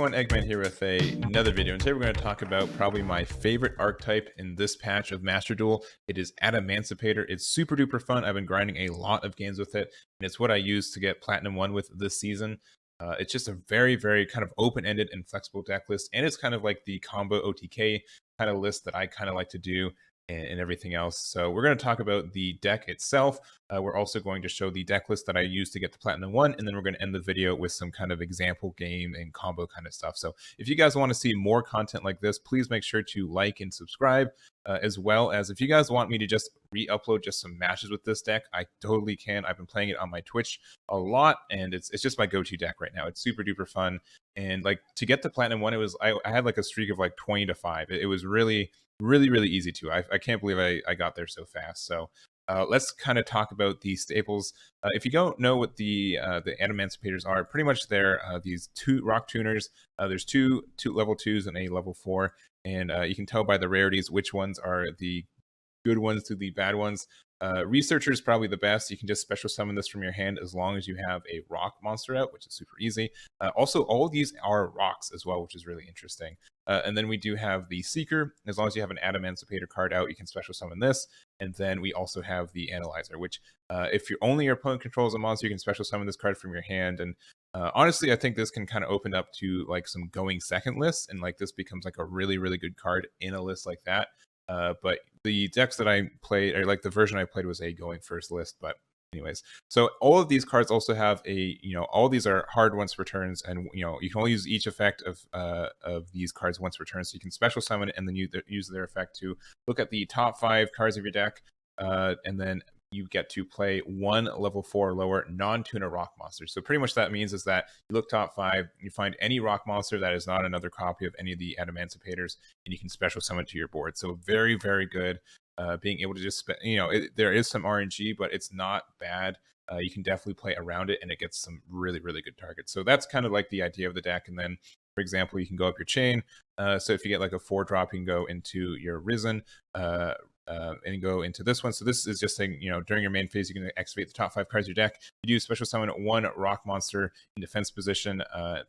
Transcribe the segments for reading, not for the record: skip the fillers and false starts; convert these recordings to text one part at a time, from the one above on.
everyone, Egman here with another video, and today we're going to talk about probably my favorite archetype in this patch of Master Duel. It is Adamancipator. It's super duper fun. I've been grinding a lot of games with it, and it's what I use to get Platinum 1 with this season. It's just a very, very kind of open-ended and flexible deck list, and it's kind of like the combo OTK kind of list that I kind of like to do and everything else. So we're going to talk about the deck itself. We're also going to show the deck list that I use to get the Platinum 1, and then we're going to end the video with some kind of example game and combo kind of stuff. So if you guys want to see more content like this, please make sure to like and subscribe, as well as if you guys want me to just re-upload just some matches with this deck, I totally can. I've been playing it on my Twitch a lot, and it's just my go-to deck right now. It's super duper fun, and like to get to Platinum 1, it was I had like a streak of like 20 to 5. It was really easy to. I can't believe I got there so fast. So let's kind of talk about the staples. If you don't know what the Adamancipators are, pretty much they're these two rock tuners. There's two level 2s and a level 4, and you can tell by the rarities which ones are the good ones to the bad ones. Researcher is probably the best. You can just special summon this from your hand as long as you have a rock monster out, which is super easy. Also, all of these are rocks as well, which is really interesting. And then we do have the Seeker. As long as you have an Adamancipator card out, you can special summon this. And then we also have the Analyzer, which if your opponent controls a monster, you can special summon this card from your hand. And honestly, I think this can kind of open up to like some going second lists, and like this becomes like a really good card in a list like that. But the decks that I played, or like the version I played, was a going first list. But anyways, so all of these cards also have a, all of these are hard once per turns, and you can only use each effect of these cards once per turn. So you can special summon it and then use their effect to look at the top 5 cards of your deck, and then you get to play one level 4 or lower non-tuner rock monster. So pretty much that means is that you look top 5, you find any rock monster that is not another copy of any of the Adamancipators, and you can special summon to your board. So very good. Being able to just, there is some RNG, but it's not bad. You can definitely play around it, and it gets some really good targets. So that's kind of like the idea of the deck. And then, for example, you can go up your chain. So if you get like a 4-drop, you can go into your Risen, and go into this one. So this is just saying, during your main phase, you can activate the top 5 cards of your deck. You do special summon 1 rock monster in defense position,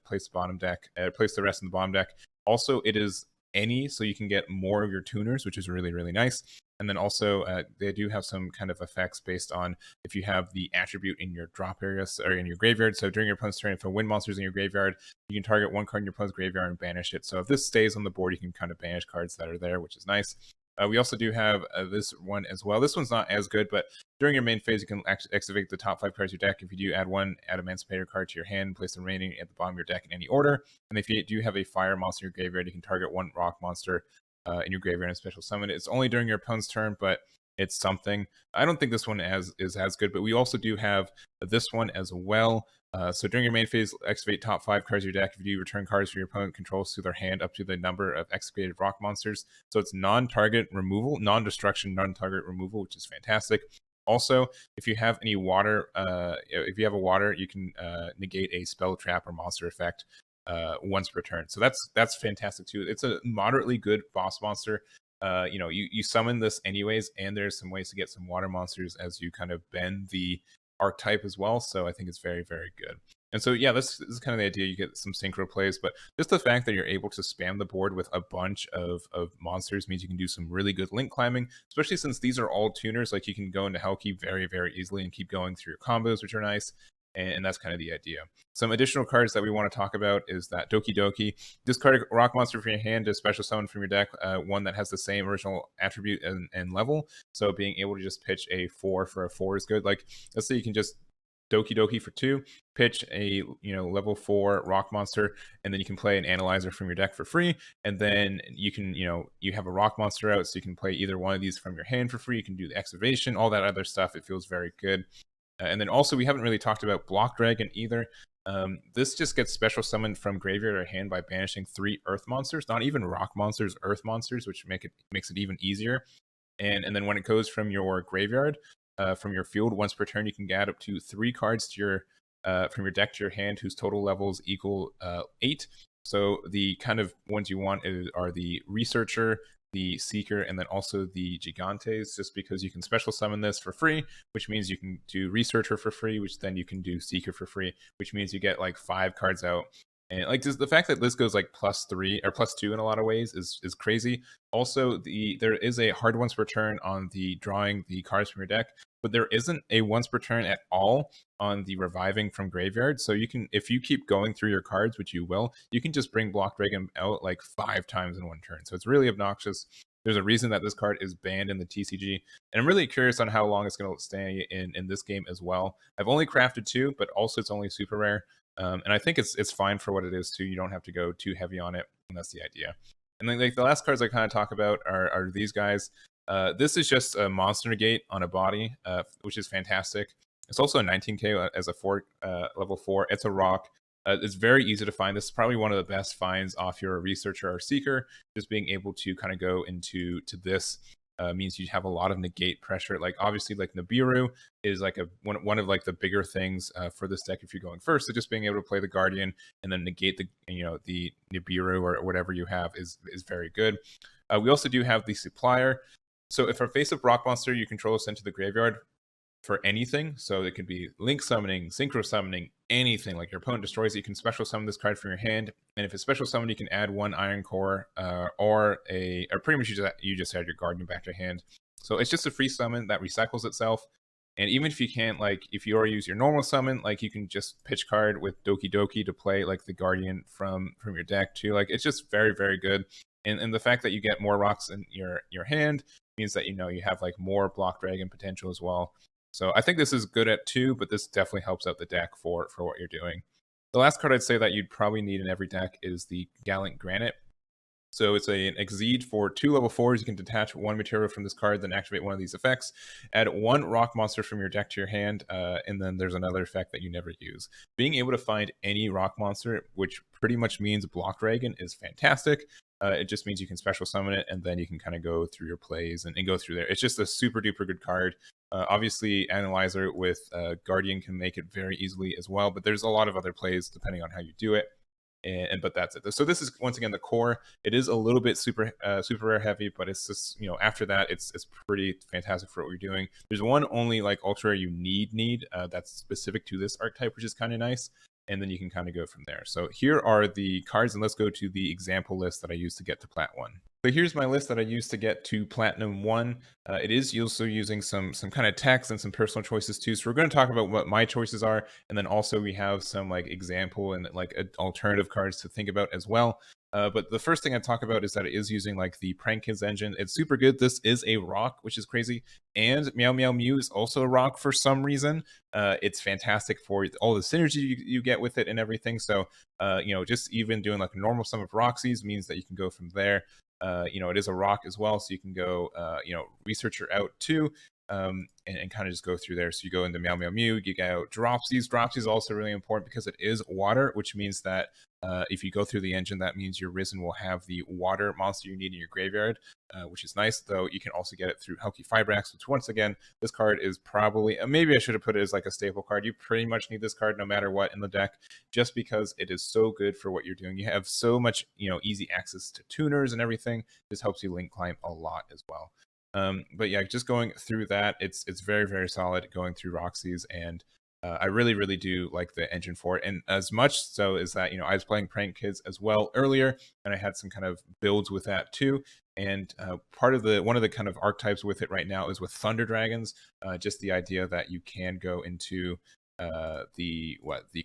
place the rest in the bottom deck. Also, it is any, so you can get more of your tuners, which is really nice. And then also, they do have some kind of effects based on if you have the attribute in your drop area, or in your graveyard. So during your opponent's turn, if a wind monster is in your graveyard, you can target 1 card in your opponent's graveyard and banish it. So if this stays on the board, you can kind of banish cards that are there, which is nice. We also do have this one as well. This one's not as good, but during your main phase, you can activate the top 5 cards of your deck. If you do add 1 Adamancipator card to your hand, place the remaining at the bottom of your deck in any order. And if you do have a fire monster in your graveyard, you can target 1 rock monster in your graveyard and special summon it. It's only during your opponent's turn, but it's something. I don't think this one is as good, but we also do have this one as well. So during your main phase, activate top 5 cards of your deck. If you do, return cards for your opponent controls to their hand up to the number of excavated rock monsters. So it's non-target removal, non-destruction, non-target removal, which is fantastic. Also, if you have any water, if you have a water, you can negate a spell, trap, or monster effect once per turn. So that's fantastic too. It's a moderately good boss monster. You summon this anyways, and there's some ways to get some water monsters as you kind of bend the archetype as well. So I think it's very good. And so yeah, this is kind of the idea. You get some synchro plays, but just the fact that you're able to spam the board with a bunch of monsters means you can do some really good link climbing, especially since these are all tuners. Like you can go into Hellkeep very easily and keep going through your combos, which are nice. And that's kind of the idea. Some additional cards that we want to talk about is that Doki Doki. Discard a rock monster from your hand to special summon from your deck, one that has the same original attribute and level. So being able to just pitch a 4 for a 4 is good. Like, let's say you can just Doki Doki for 2, pitch a level 4 rock monster, and then you can play an Analyzer from your deck for free. And then you can, you have a rock monster out, so you can play either one of these from your hand for free. You can do the excavation, all that other stuff. It feels very good. And then also, we haven't really talked about Block Dragon either. This just gets special summoned from graveyard or hand by banishing 3 earth monsters, not even rock monsters, earth monsters, which makes it even easier. And then when it goes from your graveyard, from your field, once per turn, you can add up to 3 cards to your from your deck to your hand whose total levels equal 8. So the kind of ones you want are the Researcher, the Seeker, and then also the Gigantes, just because you can special summon this for free, which means you can do Researcher for free, which then you can do Seeker for free, which means you get like 5 cards out. And like just the fact that this goes like +3 or +2 in a lot of ways is crazy. Also, there is a hard once per turn on the drawing the cards from your deck, but there isn't a once per turn at all on the reviving from graveyard. So you can, if you keep going through your cards, which you will, you can just bring Block Dragon out like 5 times in one turn. So it's really obnoxious. There's a reason that this card is banned in the TCG, and I'm really curious on how long it's going to stay in this game as well. I've only crafted 2, but also it's only super rare, and I think it's fine for what it is too. You don't have to go too heavy on it, and that's the idea. And then like the last cards I kind of talk about are these guys. This is just a monster negate on a body, which is fantastic. It's also a 19k as a level 4. It's a rock. It's very easy to find. This is probably one of the best finds off your researcher or seeker. Just being able to kind of go into this means you have a lot of negate pressure. Like obviously, like Nibiru is like one of like the bigger things for this deck if you're going first. So just being able to play the Guardian and then negate the Nibiru or whatever you have is very good. We also do have the Supplier. So if a face-up rock monster you control is sent to the graveyard for anything, so it could be link summoning, synchro summoning, anything, like your opponent destroys it, you can special summon this card from your hand, and if it's special summoned, you can add 1 Iron Core or pretty much you just add your Guardian back to your hand. So it's just a free summon that recycles itself. And even if you can't, like, if you already use your normal summon, like, you can just pitch card with Doki Doki to play, like, the Guardian from your deck, too. Like, it's just very, very good. And the fact that you get more rocks in your hand means that, you have, like, more Block Dragon potential as well. So I think this is good at 2, but this definitely helps out the deck for what you're doing. The last card I'd say that you'd probably need in every deck is the Gallant Granite. So it's an Exceed for 2 level 4s. You can detach 1 material from this card, then activate one of these effects. Add 1 rock monster from your deck to your hand, and then there's another effect that you never use. Being able to find any rock monster, which pretty much means Block Dragon, is fantastic. It just means you can special summon it, and then you can kind of go through your plays and go through there. It's just a super duper good card. Obviously, Analyzer with Guardian can make it very easily as well, but there's a lot of other plays depending on how you do it. But that's it. So this is once again the core. It is a little bit super rare heavy, but it's just after that it's pretty fantastic for what you're doing. There's one only like ultra rare you need that's specific to this archetype, which is kind of nice. And then you can kind of go from there. So here are the cards, and let's go to the example list that I used to get to Plat 1. So here's my list that I used to get to Platinum 1. It is also using some kind of text and some personal choices too. So we're going to talk about what my choices are, and then also we have some like example and like alternative cards to think about as well. But the first thing I talk about is that it is using like the Prank Kids engine. It's super good. This is a rock, which is crazy. And Meow Meow Mew is also a rock for some reason. It's fantastic for all the synergy you get with it and everything. So, just even doing like a normal sum of Roxies means that you can go from there. It is a rock as well. So you can go, Researcher out too. And kind of just go through there. So you go into Meow Meow Mew, you get out Dropsies. Dropsies is also really important because it is water, which means that if you go through the engine, that means your Risen will have the water monster you need in your graveyard, which is nice. Though you can also get it through Helki Fibrax, which once again, this card is probably, maybe I should have put it as like a staple card. You pretty much need this card no matter what in the deck, just because it is so good for what you're doing. You have so much, easy access to tuners and everything. This helps you link climb a lot as well. But yeah, just going through that, it's very, very solid going through Roxy's, and I really, really do like the engine for it. And as much so is that, I was playing Prank Kids as well earlier, and I had some kind of builds with that too. And one of the kind of archetypes with it right now is with Thunder Dragons, just the idea that you can go into the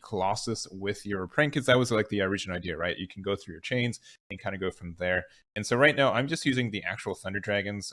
Colossus with your Prank Kids. That was like the original idea, right? You can go through your chains and kind of go from there. And so right now I'm just using the actual Thunder Dragons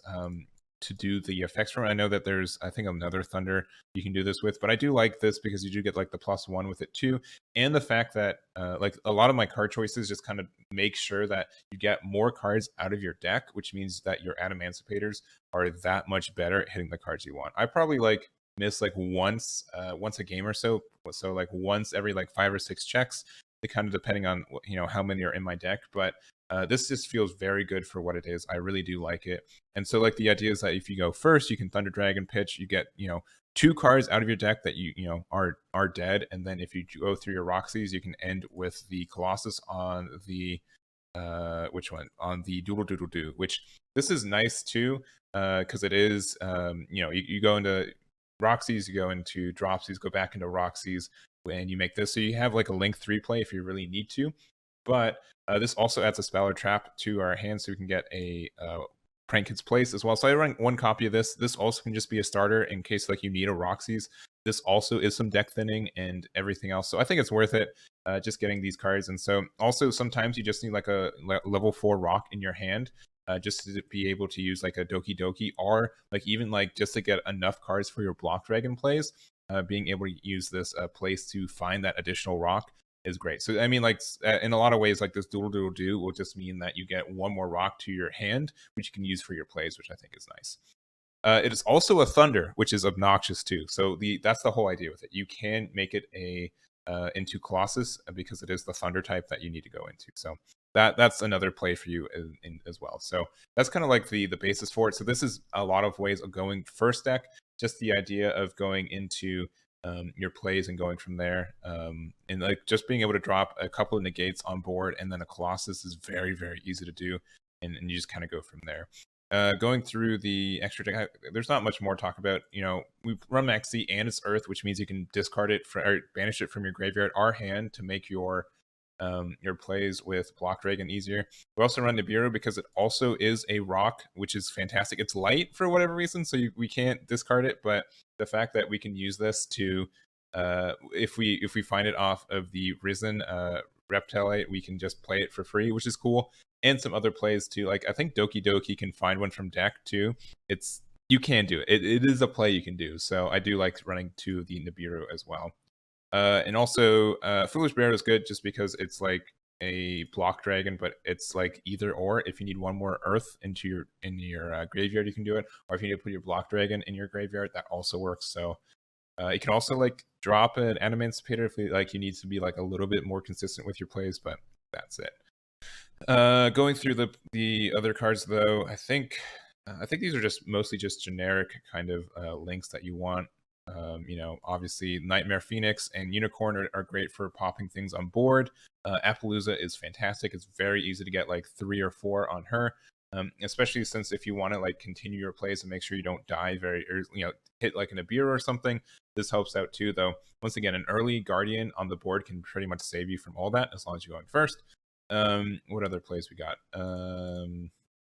to do the effects from it. I know that there's, I think, another Thunder you can do this with, but I do like this because you do get like the +1 with it too. And the fact that like a lot of my card choices just kind of make sure that you get more cards out of your deck, which means that your Adamancipators are that much better at hitting the cards you want. I probably like miss like once a game or so like once every like 5 or 6 checks, it kind of depending on how many are in my deck. But this just feels very good for what it is. I really do like it. And so like the idea is that if you go first, you can Thunder Dragon pitch, you get 2 cards out of your deck that are dead, and then if you go through your Roxies, you can end with the Colossus on the which one, on the Doodle Doodle Doo, which this is nice too, because it is you go into Roxy's, you go into Dropsies, go back into Roxy's. and you make this. So you have like a Link 3 play if you really need to. But this also adds a Speller Trap to our hand, so we can get a Prank Kids Place as well. So I run one copy of this. This also can just be a starter in case like you need a Roxy's. This also is some deck thinning and everything else. So I think it's worth it, just getting these cards. And so also sometimes you just need like a level 4 rock in your hand, just to be able to use like a Doki Doki, or like even like just to get enough cards for your Block Dragon plays. Being able to use this place to find that additional rock is great. So I mean, like in a lot of ways, like this doodle doodle do will just mean that you get one more rock to your hand, which you can use for your plays, which I think is nice. It is also a thunder, which is obnoxious too. So that's the whole idea with it. You can make it a into Colossus because it is the thunder type that you need to go into. So that's another play for you as well. So that's kind of like the basis for it. So this is a lot of ways of going first deck. Just the idea of going into your plays and going from there, and like just being able to drop a couple of negates on board and then a Colossus is very, very easy to do, and you just kind of go from there. Going through the extra deck, there's not much more to talk about. You know, we run Max Z and it's Earth, which means you can discard it or banish it from your graveyard or hand to make your plays with Block Dragon easier. We also run Nibiru because it also is a rock, which is fantastic. It's light for whatever reason, so we can't discard it, but the fact that we can use this to if we find it off of the Risen Reptilite, we can just play it for free, which is cool. And some other plays too. Like I think Doki Doki can find one from deck too. You can do it. It is a play you can do. So I do like running to the Nibiru as well. And also Foolish Bear is good just because it's like a block dragon, but it's like either or. If you need one more Earth in your graveyard, you can do it. Or if you need to put your block dragon in your graveyard, that also works. So you can also like drop an Adamancipator if you need to be like a little bit more consistent with your plays, but that's it. Going through the other cards though, I think these are just mostly just generic kind of links that you want. You know, obviously Nightmare Phoenix and Unicorn are great for popping things on board. Appaloosa is fantastic. It's very easy to get like 3 or 4 on her. Especially since if you want to like continue your plays and make sure you don't die or hit like an Ibira or something, this helps out too. Though once again, an early Guardian on the board can pretty much save you from all that as long as you're going first. What other plays we got?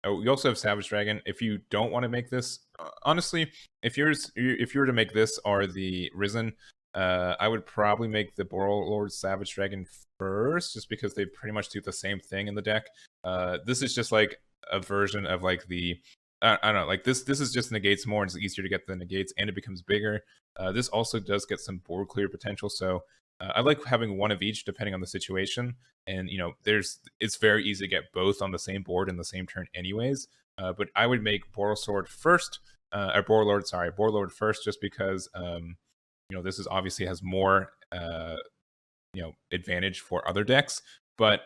Oh, we also have Savage Dragon. If you don't want to make this, honestly, if you were to make this or the Risen, I would probably make the Borrowlord Savage Dragon first, just because they pretty much do the same thing in the deck. This is just like a version of like the I don't know, like this is just negates more, and it's easier to get the negates, and it becomes bigger. This also does get some board clear potential, so I like having one of each depending on the situation. And you know, it's very easy to get both on the same board in the same turn, anyways. But I would make Borrowlord first, or Borrowlord first, just because you know, this is obviously has more advantage for other decks, but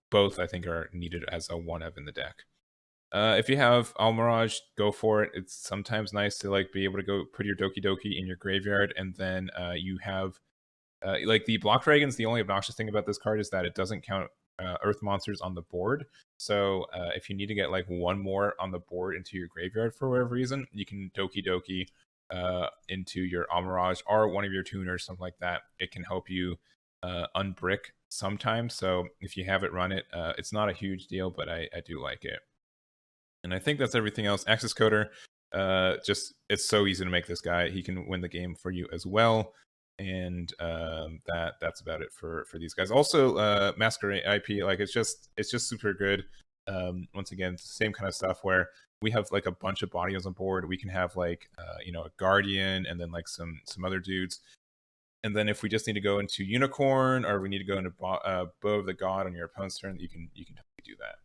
both I think are needed as a one of in the deck. If you have Almirage, go for it. It's sometimes nice to like be able to go put your Doki Doki in your graveyard, and then you have like the Block Dragons. The only obnoxious thing about this card is that it doesn't count Earth monsters on the board. So if you need to get like one more on the board into your graveyard for whatever reason, you can Doki Doki into your Almirage or one of your tuners, something like that. It can help you unbrick sometimes. So if you have it, run it. It's not a huge deal, but I do like it. And I think that's everything else. Access Coder, just it's so easy to make this guy. He can win the game for you as well. And that's about it for these guys. Also, Masquerade IP, like it's just super good. Once again, same kind of stuff where we have like a bunch of bodies on board. We can have like a Guardian and then like some other dudes. And then if we just need to go into Unicorn or we need to go into Bow of the God on your opponent's turn, you can totally do that.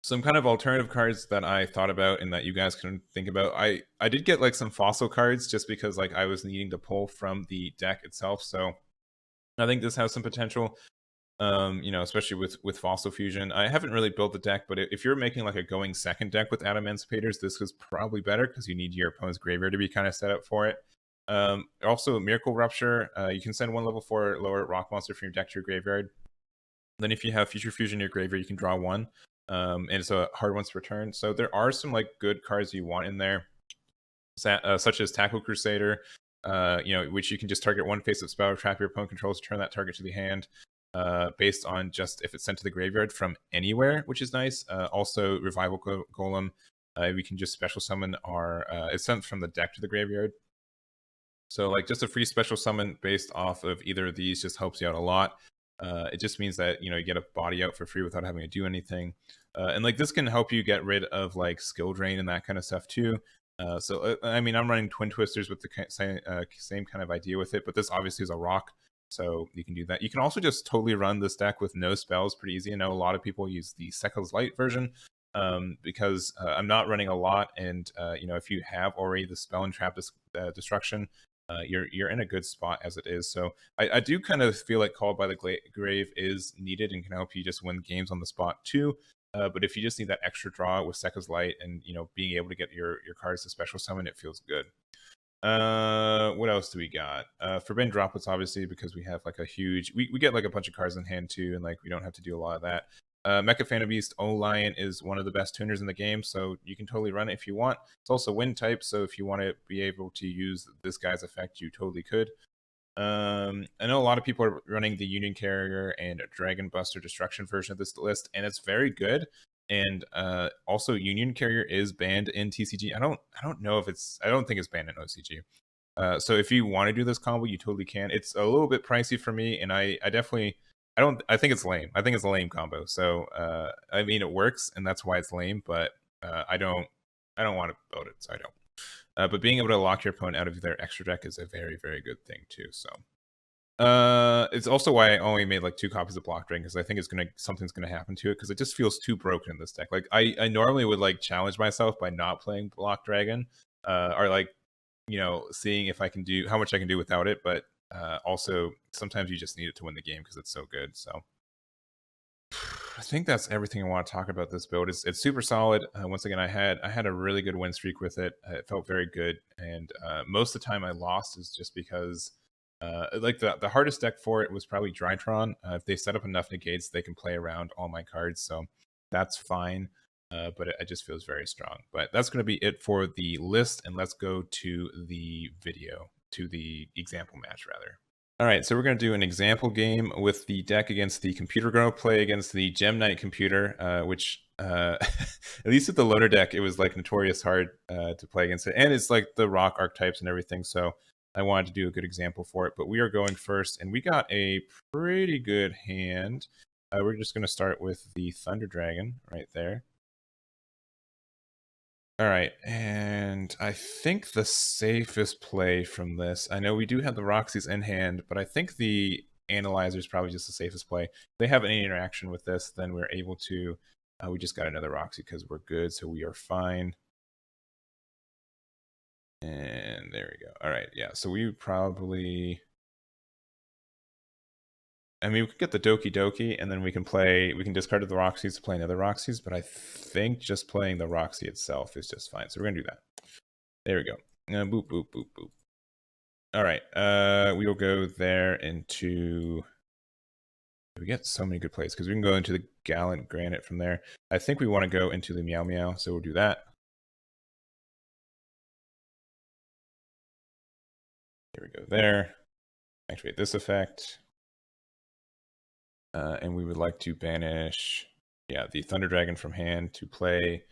Some kind of alternative cards that I thought about and that you guys can think about. I did get like some fossil cards just because like I was needing to pull from the deck itself. So I think this has some potential, especially with Fossil Fusion. I haven't really built the deck, but if you're making like a going second deck with Adamancipators, this is probably better because you need your opponent's graveyard to be kind of set up for it. Also, Miracle Rupture, you can send 1 level 4 lower rock monster from your deck to your graveyard. Then if you have Future Fusion in your graveyard, you can draw 1. And it's a hard once per turn. So there are some like good cards you want in there, such as Tackle Crusader. which you can just target one face of spell or trap your opponent controls, turn that target to the hand, based on just if it's sent to the graveyard from anywhere, which is nice. Also, Revival Golem, we can just special summon it's sent from the deck to the graveyard. So like just a free special summon based off of either of these just helps you out a lot. It just means that you get a body out for free without having to do anything, and like this can help you get rid of like skill drain and that kind of stuff too. I mean, I'm running Twin Twisters with the same kind of idea with it, but this obviously is a rock, so you can do that. You can also just totally run this deck with no spells, pretty easy. I know a lot of people use the Sekka's Light version, because I'm not running a lot, and if you have already the spell and trap destruction, you're in a good spot as it is. So I do kind of feel like Called by the Grave is needed and can help you just win games on the spot too. But if you just need that extra draw with Sekka's Light and being able to get your cards to special summon, it feels good. What else do we got? Forbidden Droplets, obviously, because we have like a huge we get like a bunch of cards in hand too, and like we don't have to do a lot of that. Mecha Phantom Beast O-Lion is one of the best tuners in the game, so you can totally run it if you want. It's also wind type, so if you want to be able to use this guy's effect, you totally could. I know a lot of people are running the Union Carrier and Dragon Buster Destruction version of this list, and it's very good. And also, Union Carrier is banned in TCG. I don't know if I don't think it's banned in OCG. So if you want to do this combo, you totally can. It's a little bit pricey for me, and I definitely I think it's lame. I think it's a lame combo. So I mean, it works, and that's why it's lame. But I don't want to build it, so I don't. But being able to lock your opponent out of their extra deck is a very, very good thing too. So it's also why I only made like 2 copies of Block Dragon, because I think something's gonna happen to it, because it just feels too broken in this deck. Like I normally would like challenge myself by not playing Block Dragon, or like seeing if I can do how much I can do without it, but also sometimes you just need it to win the game because it's so good. So I think that's everything I want to talk about this build. It's super solid. Once again, I had a really good win streak with it. It felt very good, and most of the time I lost is just because like the hardest deck for it was probably Drytron. If they set up enough negates, they can play around all my cards, so that's fine. But it just feels very strong. But that's going to be it for the list, and let's go to the video, to the example match rather. All right, so we're going to do an example game with the deck against the computer. We're going to play against the Gem Knight computer, which at least with the loader deck, it was like notorious hard to play against it, and it's like the rock archetypes and everything. So I wanted to do a good example for it. But we are going first, and we got a pretty good hand. We're just going to start with the Thunder Dragon right there. All right, and I think the safest play from this, I know we do have the Roxy's in hand, but I think the Analyzer is probably just the safest play. If they have any interaction with this, then we're able to, we just got another Roxy because we're good, so we are fine. And there we go. All right, yeah, so we would probably, I mean, we could get the Doki Doki, and then we can discard the Roxys to play another Roxys, but I think just playing the Roxy itself is just fine. So we're going to do that. There we go. Boop, boop, boop, boop. All right. We will go there into... We get so many good plays, because we can go into the Gallant Granite from there. I think we want to go into the Meow Meow, so we'll do that. Here we go there. Activate this effect. And we would like to banish, the Thunder Dragon from hand to play,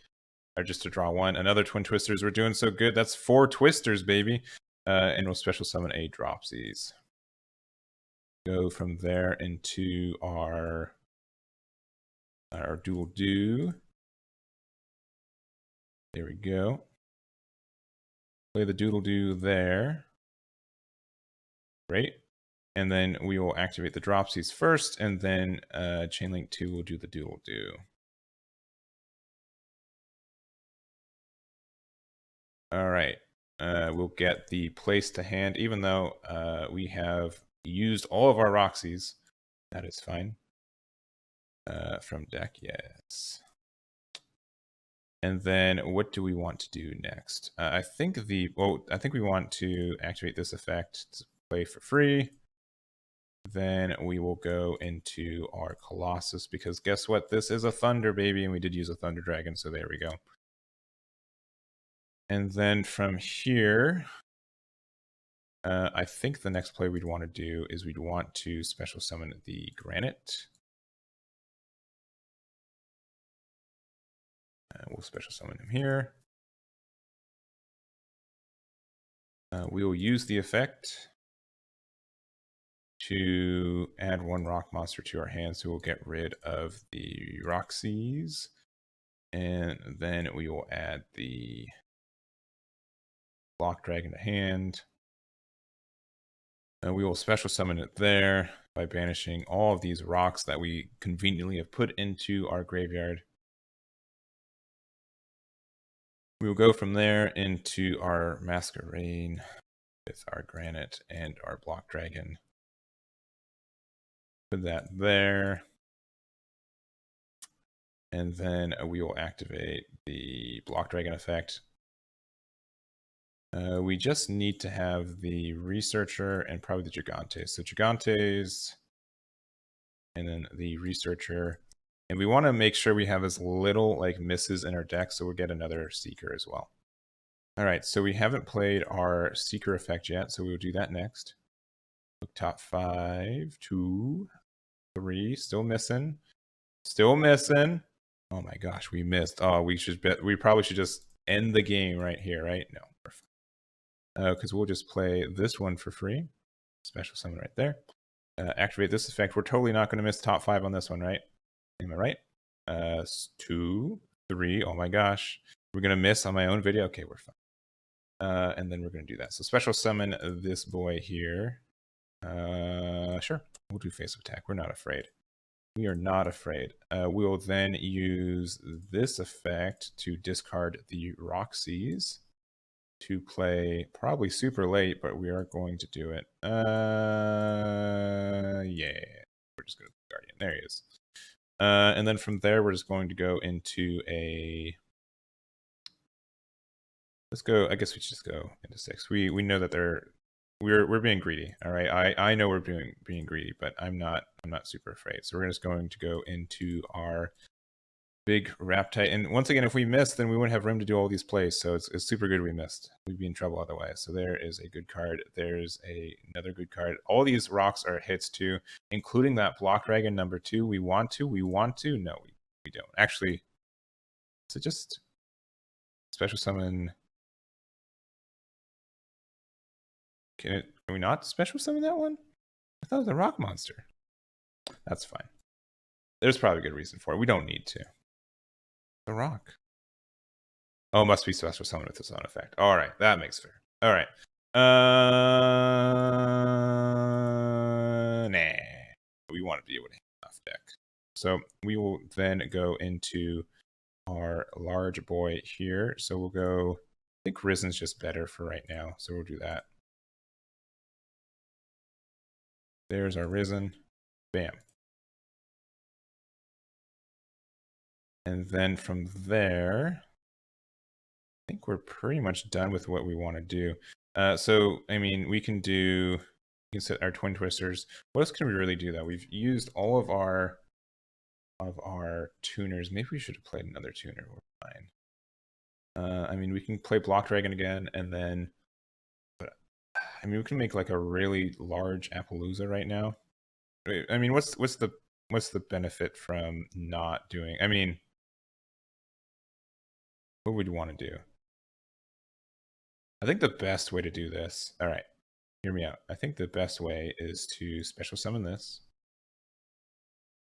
or just to draw 1. Another Twin Twisters. We're doing so good. That's 4 Twisters, baby. And we'll special summon a Dropsies. Go from there into our Dual Do. There we go. Play the Doodle Do there. Great. And then we will activate the Dropsies first, and then Chainlink 2 will do the Doodle Do. All right. We'll get the place to hand, even though we have used all of our Roxys. That is fine. From deck, yes. And then what do we want to do next? I think we want to activate this effect to play for free. Then we will go into our Colossus, because guess what? This is a Thunder, baby, and we did use a Thunder Dragon, so there we go. And then from here, I think the next play we'd want to do is we'd want to special summon the Granite. We'll special summon him here. We will use the effect to add one rock monster to our hand, so we'll get rid of the Roxy's, and then we will add the Block Dragon to hand. We will special summon it there by banishing all of these rocks that we conveniently have put into our graveyard. We will go from there into our Masquerade with our Granite and our Block Dragon. Put that there. And then we will activate the Block Dragon effect. We just need to have the Researcher and probably the Gigantes. So Gigantes, and then the Researcher. And we want to make sure we have as little like misses in our deck, so we'll get another Seeker as well. All right, so we haven't played our Seeker effect yet, so we'll do that next. Look, top 5, 2, 3, still missing. Still missing. Oh my gosh, we missed. Oh, we probably should just end the game right here, right? No, perfect. Because we'll just play this one for free. Special summon right there. Activate this effect. We're totally not going to miss top 5 on this one, right? Am I right? 2, 3. Oh my gosh. We're going to miss on my own video? Okay, we're fine. And then we're going to do that. So special summon this boy here. Sure. We'll do face attack. We're not afraid. We are not afraid. We will then use this effect to discard the Roxy's to play probably super late, but we are going to do it. Yeah. We're just going to Guardian. There he is. And then from there, we're just going to go into a... Let's go. I guess we should just go into 6. We know that we're being greedy. All right. I know we're being greedy, but I'm not super afraid. So we're just going to go into our big Raptite. And once again, if we miss, then we wouldn't have room to do all these plays. So it's super good we missed. We'd be in trouble otherwise. So there is a good card. There's another good card. All these rocks are hits too, including that Block Dragon number 2. We want to. No, we don't. Actually, so just special summon. Can we not special summon that one? I thought it was a rock monster. That's fine. There's probably a good reason for it. We don't need to. The rock. Oh, must be special summon with its own effect. All right, that makes fair. All right. Nah. We want to be able to hit off deck. So we will then go into our large boy here. So we'll go, I think Risen's just better for right now. So we'll do that. There's our Risen. Bam. And then from there, I think we're pretty much done with what we want to do. So, I mean, we can set our Twin Twisters. What else can we really do, though? We've used all of our tuners. Maybe we should have played another tuner. We're fine. I mean, we can play Block Dragon again, and then... But, I mean, we can make like a really large Appaloosa right now. I mean, what's the benefit from not doing... I mean... What would you want to do? I think the best way to do this, all right, hear me out. I think the best way is to special summon this.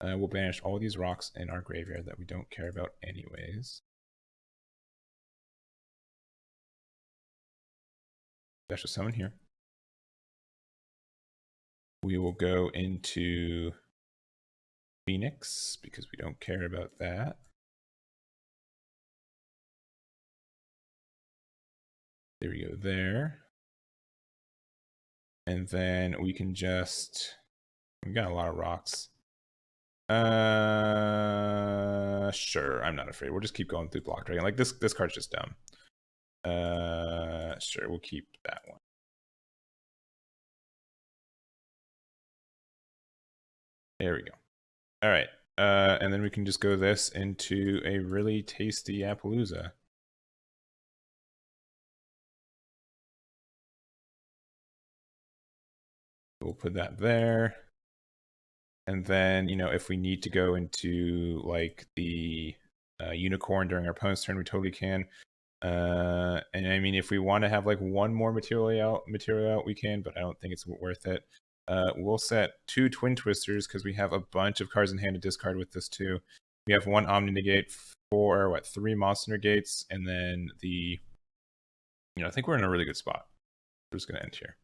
We'll banish all these rocks in our graveyard that we don't care about anyways. Special summon here. We will go into Phoenix because we don't care about that. There we go there. And then we can just, we've got a lot of rocks. Sure, I'm not afraid. We'll just keep going through Block Dragon. Like this card's just dumb. Sure, we'll keep that one. There we go. All right. And then we can just go this into a really tasty Appaloosa. we'll put that there. And then, you know, if we need to go into like the unicorn during our opponent's turn, we totally can. And I mean, if we want to have like one more material out, we can, but I don't think it's worth it. We'll set 2 Twin Twisters because we have a bunch of cards in hand to discard with this too. We have 1 Omni Negate, 3 Monster Negates, and then the, you know, I think we're in a really good spot. We're just going to end here.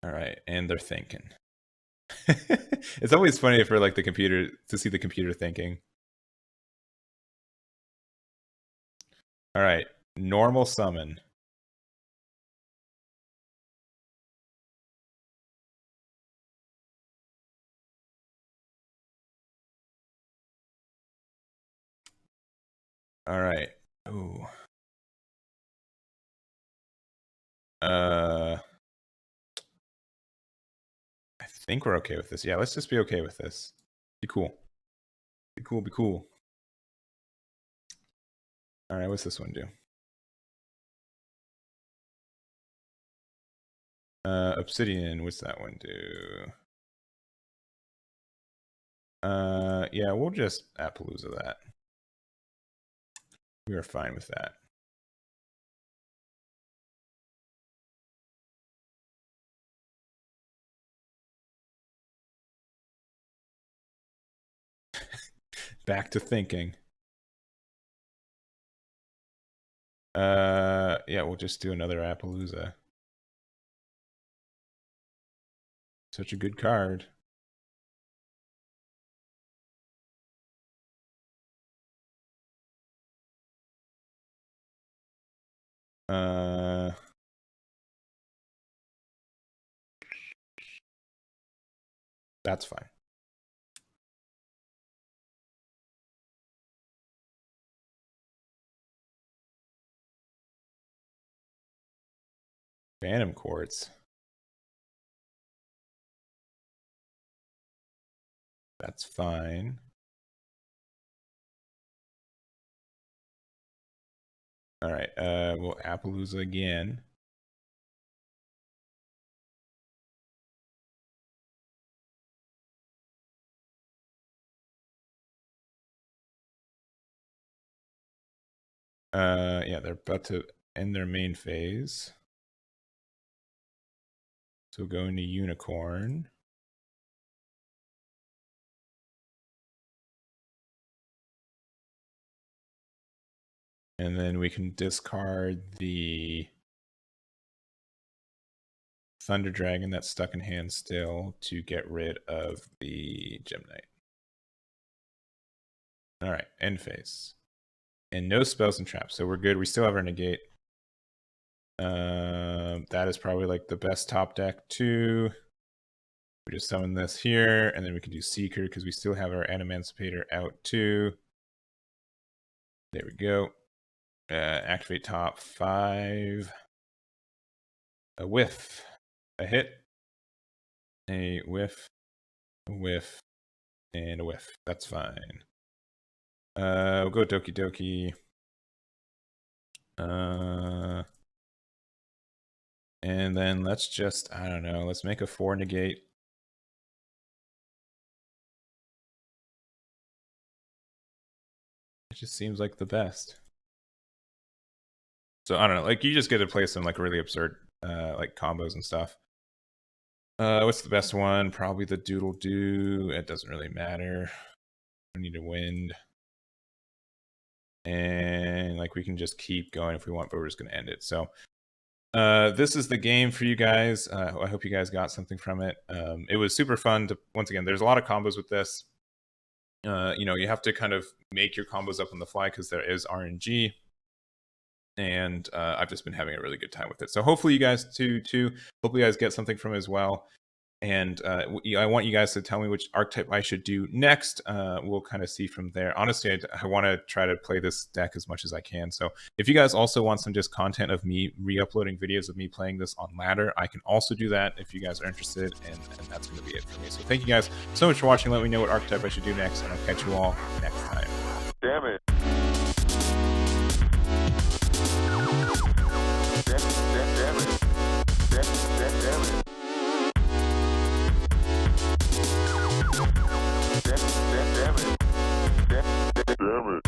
All right, and they're thinking. It's always funny for like the computer to see the computer thinking. All right, normal summon. All right. Ooh. I think we're okay with this. Yeah, let's just be okay with this. Be cool. Be cool, be cool. All right, what's this one do? Obsidian, what's that one do? Yeah, we'll just Appaloosa that. We are fine with that. Back to thinking. Yeah, we'll just do another Appaloosa. Such a good card. That's fine. Phantom Quartz. That's fine. All right, we'll Appaloosa again. Yeah, they're about to end their main phase. So go into Unicorn. And then we can discard the Thunder Dragon that's stuck in hand still to get rid of the Gem Knight. All right, end phase. And no spells and traps, so we're good. We still have our negate. That is probably like the best top deck too. We just summon this here, and then we can do Seeker because we still have our Adamancipator out too. There we go. Activate top 5. A whiff. A hit. A whiff. A whiff. And a whiff. That's fine. We'll go Doki Doki. And then let's just, I don't know, let's make a 4 negate. It just seems like the best. So I don't know, like you just get to play some like really absurd like combos and stuff. What's the best one? Probably the Doodle Doo. It doesn't really matter. We need a wind. And like we can just keep going if we want, but we're just gonna end it. So this is the game for you guys. I hope you guys got something from it. It was super fun to, once again, there's a lot of combos with this. You know, you have to kind of make your combos up on the fly because there is RNG. And I've just been having a really good time with it. So hopefully you guys too. Hopefully you guys get something from it as well. And I want you guys to tell me which archetype I should do next. We'll kind of see from there. Honestly, I want to try to play this deck as much as I can. So if you guys also want some just content of me re-uploading videos of me playing this on ladder, I can also do that if you guys are interested. And that's going to be it for me. So thank you guys so much for watching. Let me know what archetype I should do next. And I'll catch you all next time. Damn it. damn it.